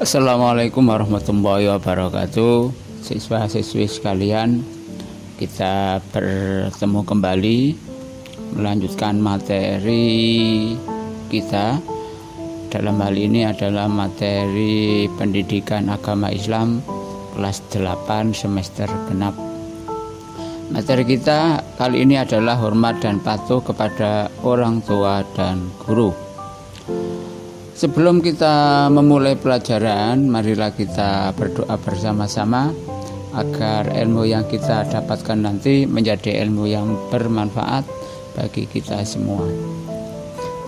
Assalamualaikum warahmatullahi wabarakatuh. Siswa-siswi sekalian, kita bertemu kembali melanjutkan materi kita. Dalam hal ini adalah materi pendidikan agama Islam kelas 8 semester genap. Materi kita kali ini adalah hormat dan patuh kepada orang tua dan guru. Sebelum kita memulai pelajaran, marilah kita berdoa bersama-sama agar ilmu yang kita dapatkan nanti menjadi ilmu yang bermanfaat bagi kita semua.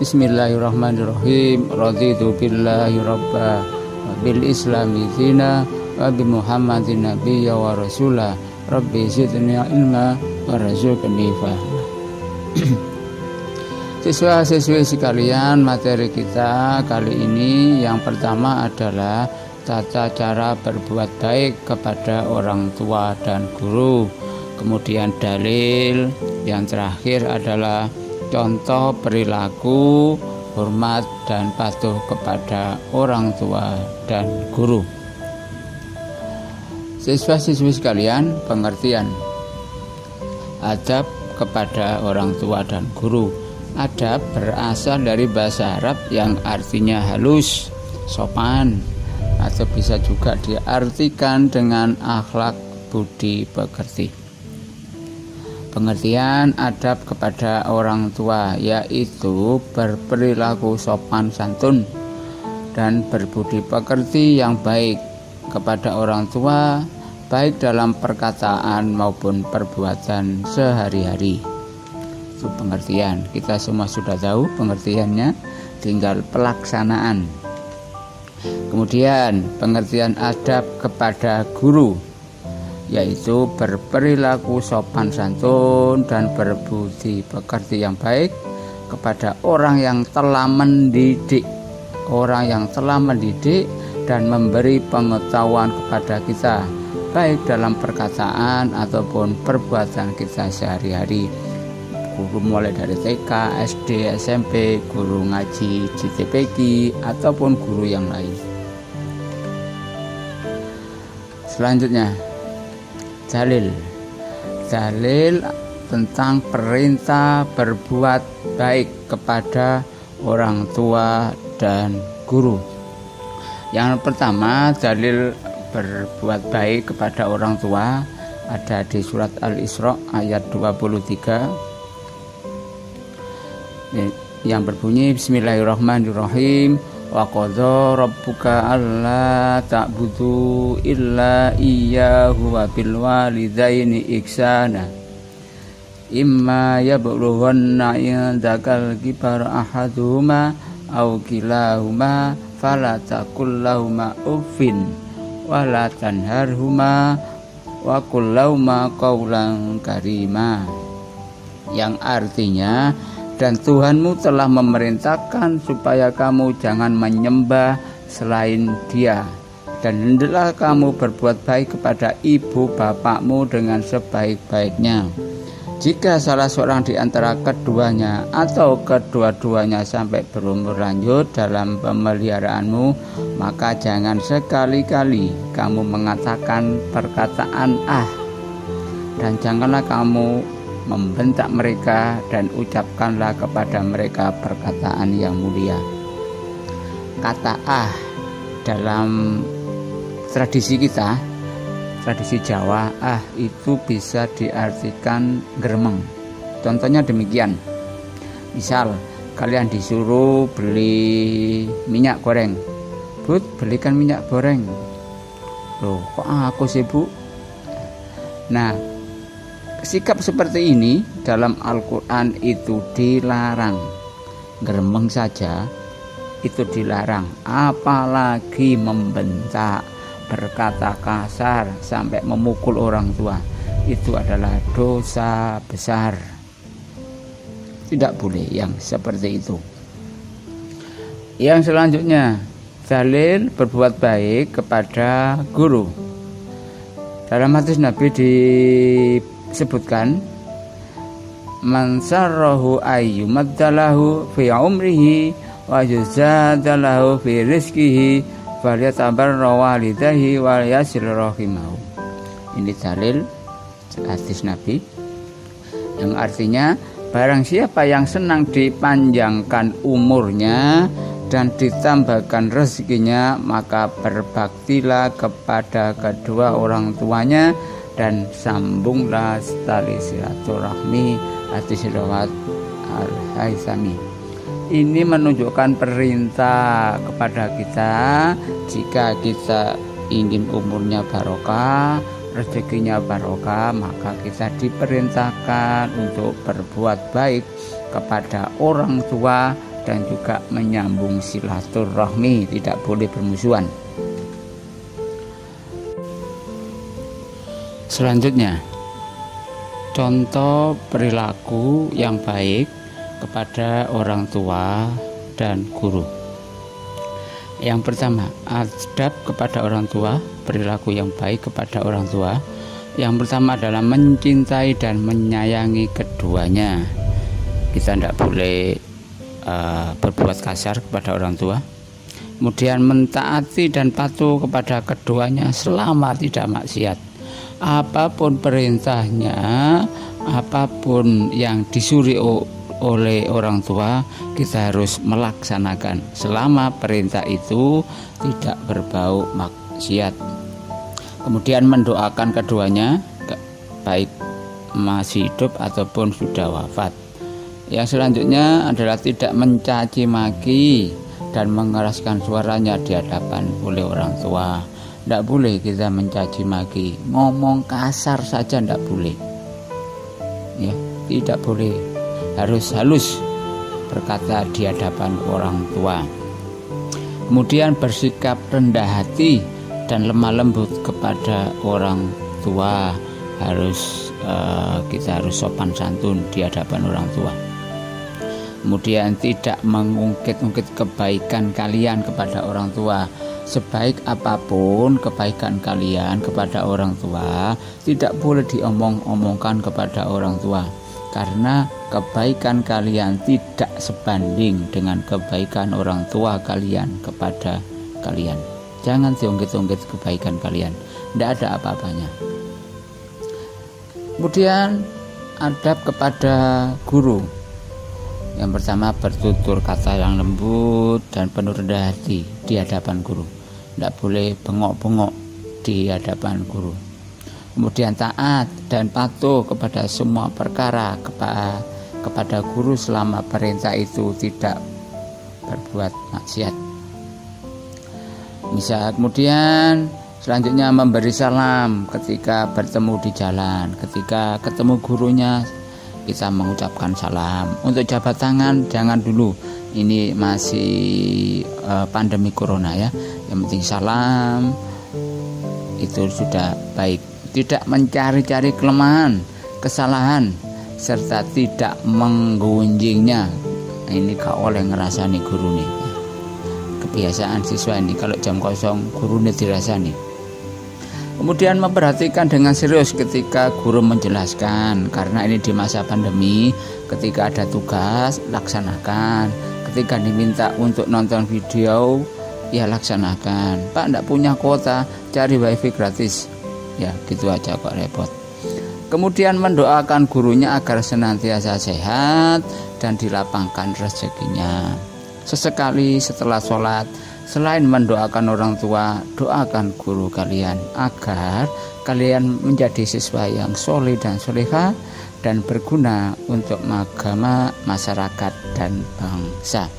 Bismillahirrahmanirrahim. Raditu billahi rabba wa bil islami dina wa bi Muhammadin nabiyya wa rasulah. Rabbi zidni ilma warzuqni fahma. Siswa-siswi sekalian, materi kita kali ini yang pertama adalah tata cara berbuat baik kepada orang tua dan guru. Kemudian dalil yang terakhir adalah contoh perilaku hormat dan patuh kepada orang tua dan guru. Siswa-siswi sekalian, pengertian adab kepada orang tua dan guru. Adab berasal dari bahasa Arab yang artinya halus, sopan, atau bisa juga diartikan dengan akhlak budi pekerti. Pengertian adab kepada orang tua yaitu berperilaku sopan santun dan berbudi pekerti yang baik kepada orang tua, baik dalam perkataan maupun perbuatan sehari-hari. Itu pengertian. Kita semua sudah tahu pengertiannya, tinggal pelaksanaan. Kemudian pengertian adab kepada guru yaitu berperilaku sopan santun dan berbudi pekerti yang baik kepada orang yang telah mendidik. Orang yang telah mendidik dan memberi pengetahuan kepada kita, baik dalam perkataan ataupun perbuatan kita sehari-hari. Guru mulai dari TK, SD, SMP, guru ngaji, JTPQ, ataupun guru yang lain. Selanjutnya, dalil tentang perintah berbuat baik kepada orang tua dan guru. Yang pertama, dalil berbuat baik kepada orang tua ada di surat Al-Isra ayat 23 yang berbunyi Bismillahirrahmanirrahim. Wa qadha rabbuka alla ta'budu illa iyyahu wa bil walidaini ihsana imma yablughanna indakal kibar ahaduhuma aw kilahuma fala taqul lahumā uffin wa la tanharhuma wa qul lahumā qawlan karīmā, yang artinya, dan Tuhanmu telah memerintahkan supaya kamu jangan menyembah selain Dia, dan hendaklah kamu berbuat baik kepada ibu bapakmu dengan sebaik-baiknya. Jika salah seorang di antara keduanya atau kedua-duanya sampai berumur lanjut dalam pemeliharaanmu, maka jangan sekali-kali kamu mengatakan perkataan dan janganlah kamu membentak mereka, dan ucapkanlah kepada mereka perkataan yang mulia. Kata dalam tradisi kita, tradisi Jawa, itu bisa diartikan gremeng. Contohnya demikian. Misal kalian disuruh beli minyak goreng. Bud, belikan minyak goreng. Loh, kok aku sih, Bu? Nah, sikap seperti ini dalam Al-Quran itu dilarang. Gremeng saja itu dilarang, apalagi membentak, berkata kasar sampai memukul orang tua. Itu adalah dosa besar. Tidak boleh yang seperti itu. Yang selanjutnya, dalil berbuat baik kepada guru. Dalam hadis Nabi disebutkan, man sarrahu ayyumaddalahu fi umrihi wa yuzadalahu fi rizkihi Falyatabar rawalidahi wal yasil rahimahu. Ini dalil hadis Nabi yang artinya barang siapa yang senang dipanjangkan umurnya dan ditambahkan rezekinya, maka berbaktilah kepada kedua orang tuanya dan sambunglah tali silaturahmi. Hadis riwayat Al-Haisami. Ini menunjukkan perintah kepada kita, jika kita ingin umurnya barokah, rezekinya barokah, maka kita diperintahkan untuk berbuat baik kepada orang tua dan juga menyambung silaturahmi, tidak boleh bermusuhan. Selanjutnya, contoh perilaku yang baik kepada orang tua dan guru. Yang pertama, adab kepada orang tua, perilaku yang baik kepada orang tua. Yang pertama adalah mencintai dan menyayangi keduanya. Kita tidak boleh berbuat kasar kepada orang tua. Kemudian mentaati dan patuh kepada keduanya selama tidak maksiat. Apapun perintahnya, apapun yang disuruh oleh orang tua, kita harus melaksanakan selama perintah itu tidak berbau maksiat. Kemudian mendoakan keduanya, baik masih hidup ataupun sudah wafat. Yang selanjutnya adalah tidak mencaci maki dan mengeraskan suaranya di hadapan oleh orang tua. Tidak boleh kita mencaci maki, ngomong kasar saja tidak boleh, ya, tidak boleh. Harus halus berkata di hadapan orang tua. Kemudian bersikap rendah hati dan lemah lembut kepada orang tua. Kita harus sopan santun di hadapan orang tua. Kemudian tidak mengungkit-ungkit kebaikan kalian kepada orang tua. Sebaik apapun kebaikan kalian kepada orang tua, tidak boleh diomong-omongkan kepada orang tua, karena kebaikan kalian tidak sebanding dengan kebaikan orang tua kalian kepada kalian. Jangan diungkit-ungkit kebaikan kalian, tidak ada apa-apanya. Kemudian adab kepada guru. Yang pertama, bertutur kata yang lembut dan penuh rendah hati di hadapan guru. Tidak boleh bengok-bengok di hadapan guru. Kemudian taat dan patuh kepada semua perkara kepada guru selama perintah itu tidak berbuat maksiat. Kemudian selanjutnya memberi salam ketika bertemu di jalan. Ketika ketemu gurunya, kita mengucapkan salam. Untuk jabat tangan jangan dulu, ini masih pandemi corona ya. Yang penting salam itu sudah baik. Tidak mencari-cari kelemahan, kesalahan, serta tidak menggunjingnya. Ini gak oleh ngerasani guru nih. Kebiasaan siswa ini, kalau jam kosong guru ini dirasani. Kemudian memperhatikan dengan serius ketika guru menjelaskan, karena ini di masa pandemi. Ketika ada tugas, laksanakan. Ketika diminta untuk nonton video, ya laksanakan. Pak, tidak punya kuota, cari wifi gratis. Ya gitu aja kok repot. Kemudian mendoakan gurunya agar senantiasa sehat dan dilapangkan rezekinya. Sesekali setelah sholat, selain mendoakan orang tua, doakan guru kalian agar kalian menjadi siswa yang soleh dan solehah dan berguna untuk agama, masyarakat, dan bangsa.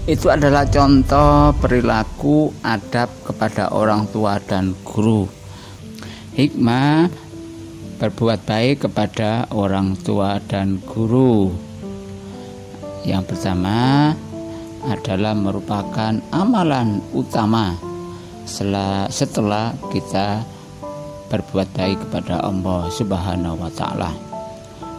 Itu adalah contoh perilaku adab kepada orang tua dan guru. Hikmah berbuat baik kepada orang tua dan guru. Yang pertama adalah merupakan amalan utama setelah kita berbuat baik kepada Allah Subhanahu wa Ta'ala.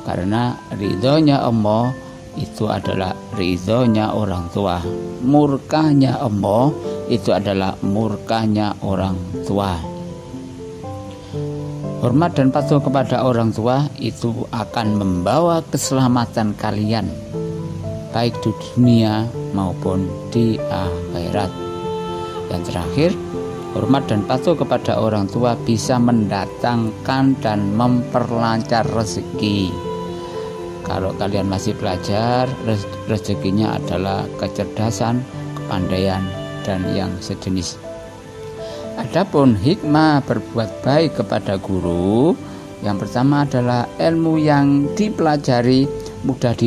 Karena ridhonya Allah itu adalah ridhonya orang tua, murkanya Allah itu adalah murkanya orang tua. Hormat dan patuh kepada orang tua itu akan membawa keselamatan kalian, baik di dunia maupun di akhirat. Yang terakhir, hormat dan patuh kepada orang tua bisa mendatangkan dan memperlancar rezeki. Kalau kalian masih belajar, rezekinya adalah kecerdasan, kepandaian, dan yang sejenis. Adapun hikmah berbuat baik kepada guru, yang pertama adalah ilmu yang dipelajari mudah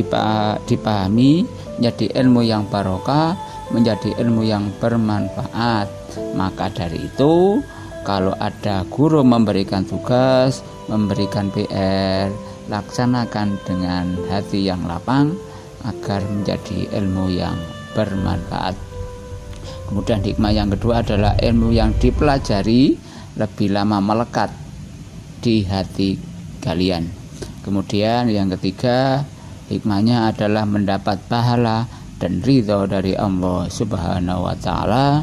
dipahami, menjadi ilmu yang barokah, menjadi ilmu yang bermanfaat. Maka dari itu, kalau ada guru memberikan tugas, memberikan PR, laksanakan dengan hati yang lapang agar menjadi ilmu yang bermanfaat. Kemudian hikmah yang kedua adalah ilmu yang dipelajari lebih lama melekat di hati kalian. Kemudian yang ketiga, hikmahnya adalah mendapat pahala dan ridho dari Allah Subhanahu wa Ta'ala.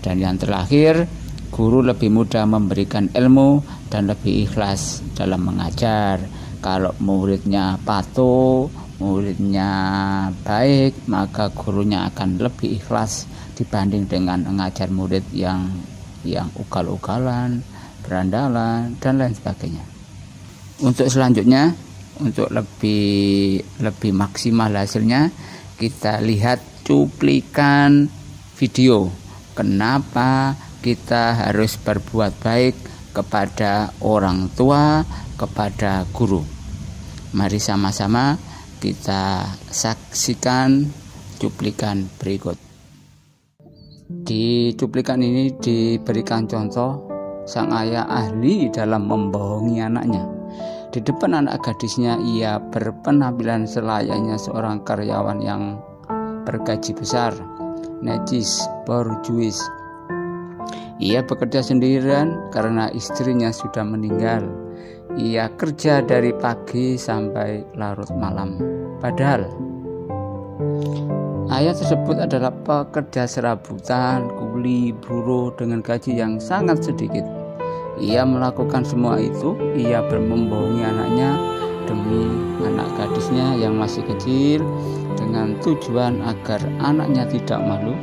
Dan yang terakhir, guru lebih mudah memberikan ilmu dan lebih ikhlas dalam mengajar. Kalau muridnya patuh, muridnya baik, maka gurunya akan lebih ikhlas dibanding dengan mengajar murid yang ugal-ugalan, berandalan, dan lain sebagainya. Untuk selanjutnya, untuk lebih maksimal hasilnya, kita lihat cuplikan video kenapa kita harus berbuat baik kepada orang tua, kepada guru. Mari sama-sama kita saksikan cuplikan berikut. Di cuplikan ini diberikan contoh sang ayah ahli dalam membohongi anaknya. Di depan anak gadisnya, ia berpenampilan selayaknya seorang karyawan yang bergaji besar, najis, borjuis. Ia bekerja sendirian karena istrinya sudah meninggal. Ia kerja dari pagi sampai larut malam. Padahal ayah tersebut adalah pekerja serabutan, kuli, buruh dengan gaji yang sangat sedikit. Ia melakukan semua itu, ia membohongi anaknya demi anak gadisnya yang masih kecil, dengan tujuan agar anaknya tidak malu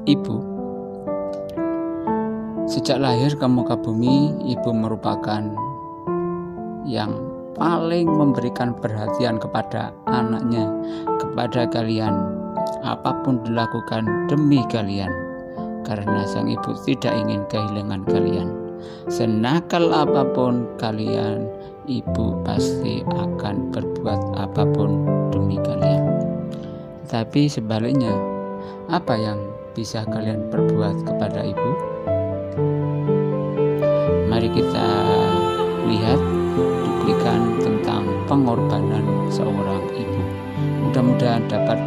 ibu. Sejak lahir ke muka bumi, ibu merupakan yang paling memberikan perhatian kepada anaknya, kepada kalian. Apapun dilakukan demi kalian, karena sang ibu tidak ingin kehilangan kalian. Senakal apapun kalian, ibu pasti akan berbuat apapun demi kalian. Tapi sebaliknya, apa yang bisa kalian perbuat kepada ibu? Mari kita lihat cuplikan tentang pengorbanan seorang ibu. Mudah-mudahan dapat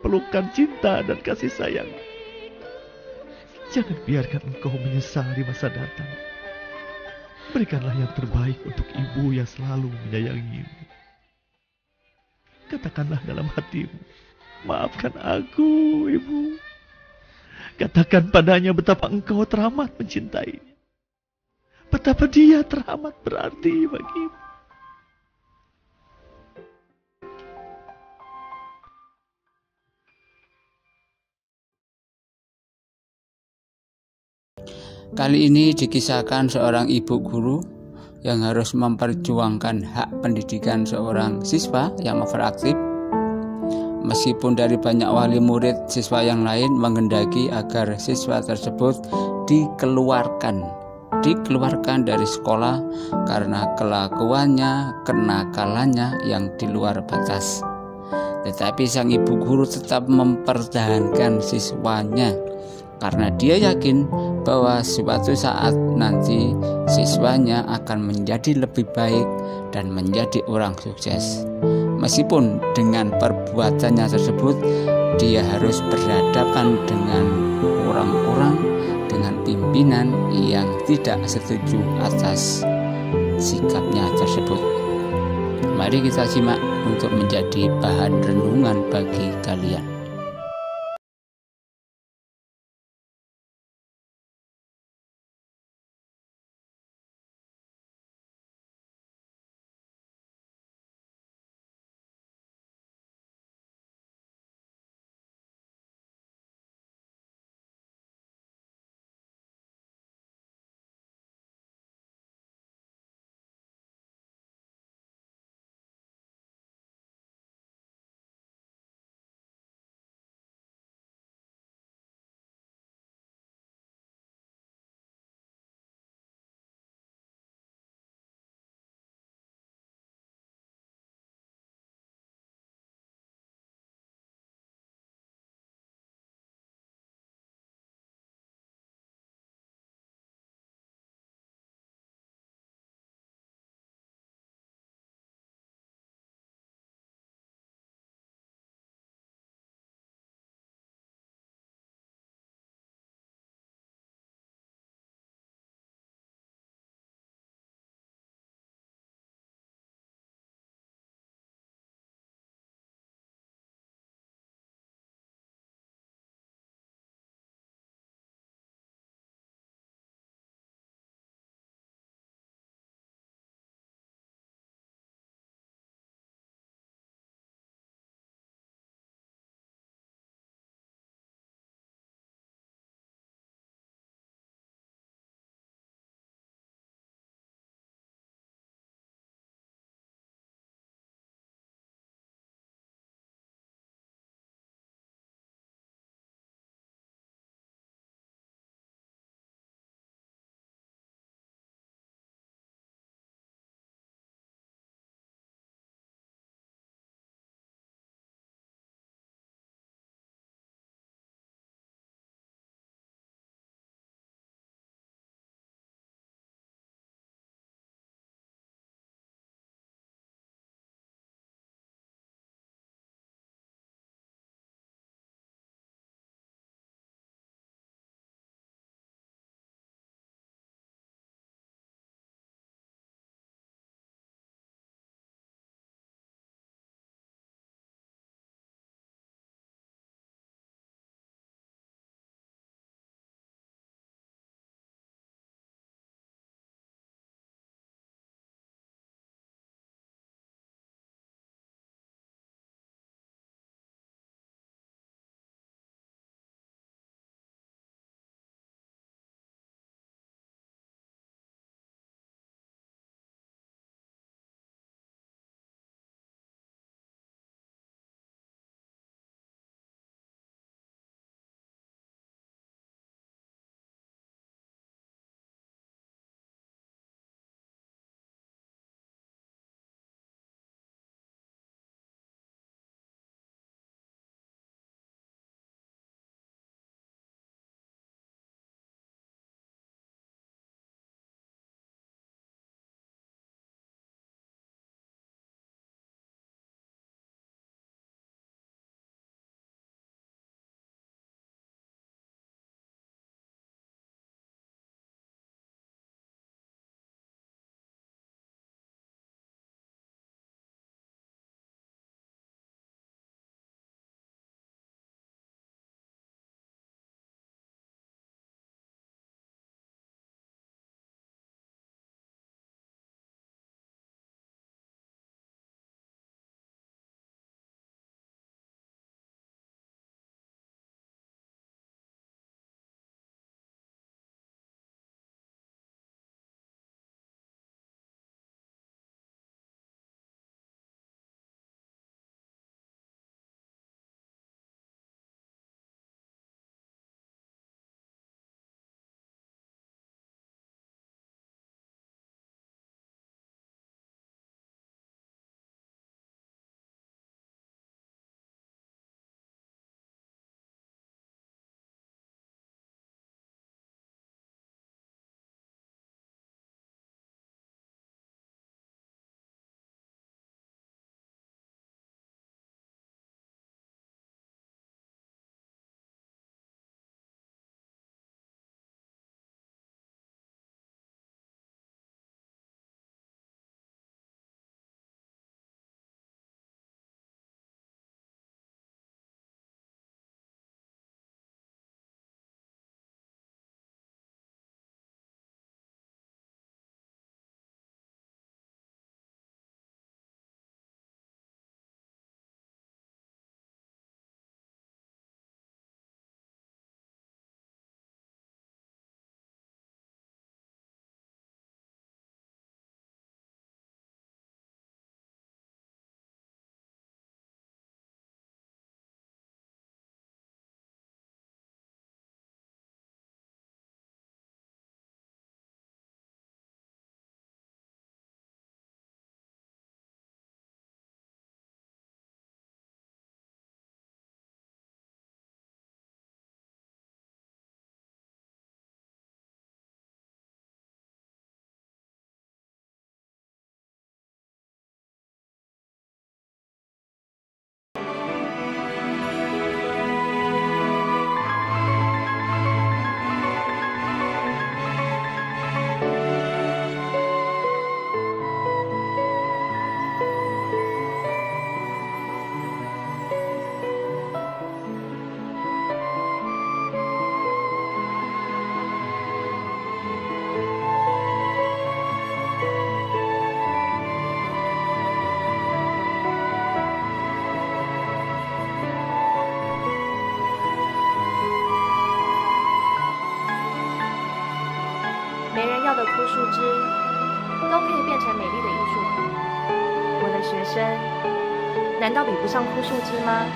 pelukan cinta dan kasih sayang. Jangan biarkan engkau menyesal di masa datang. Berikanlah yang terbaik untuk ibu yang selalu menyayangimu. Katakanlah dalam hatimu, maafkan aku, ibu. Katakan padanya betapa engkau teramat mencintainya. Betapa dia teramat berarti bagimu. Kali ini dikisahkan seorang ibu guru yang harus memperjuangkan hak pendidikan seorang siswa yang overaktif. Meskipun dari banyak wali murid, siswa yang lain menghendaki agar siswa tersebut dikeluarkan dari sekolah karena kelakuannya, kenakalannya yang di luar batas. Tetapi sang ibu guru tetap mempertahankan siswanya karena dia yakin bahwa suatu saat nanti siswanya akan menjadi lebih baik dan menjadi orang sukses. Meskipun dengan perbuatannya tersebut dia harus berhadapan dengan orang-orang, dengan pimpinan yang tidak setuju atas sikapnya tersebut. Mari kita simak untuk menjadi bahan renungan bagi kalian. 的枯树枝都可以变成美丽的艺术品。我的学生难道比不上枯树枝吗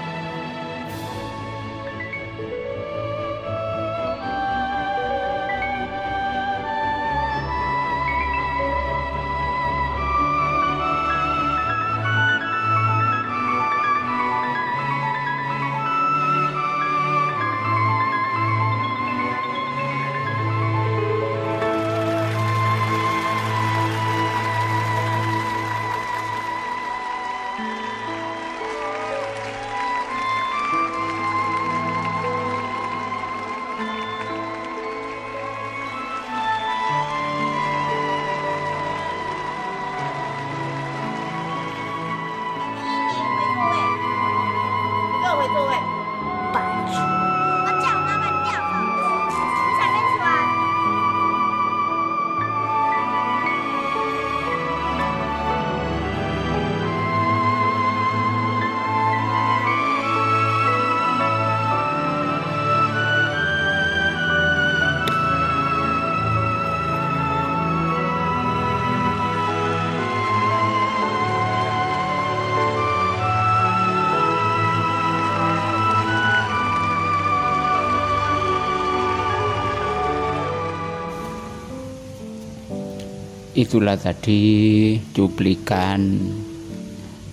？Itulah tadi cuplikan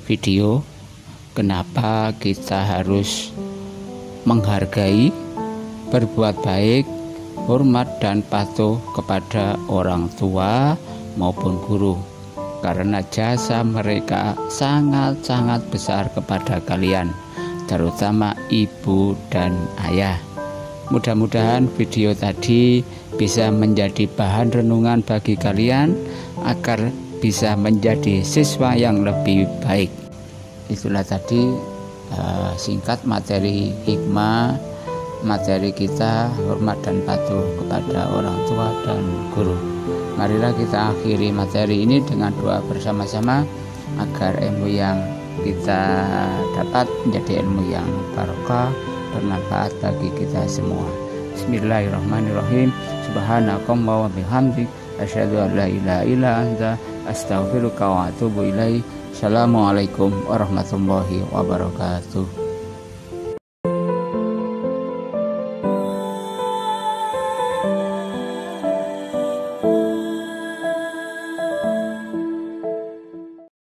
video kenapa kita harus menghargai, berbuat baik, hormat dan patuh kepada orang tua maupun guru, karena jasa mereka sangat-sangat besar kepada kalian, terutama ibu dan ayah. Mudah-mudahan video tadi bisa menjadi bahan renungan bagi kalian agar bisa menjadi siswa yang lebih baik. Itulah tadi singkat materi hikmah, materi kita hormat dan patuh kepada orang tua dan guru. Marilah kita akhiri materi ini dengan doa bersama-sama agar ilmu yang kita dapat menjadi ilmu yang barokah, bermanfaat bagi kita semua. Bismillahirrahmanirrahim. Subhanakallahumma wa bihamdik asyhadu an la ilaha illa anta astaghfiruka wa atubu ilaik. Assalamualaikum warahmatullahi wabarakatuh.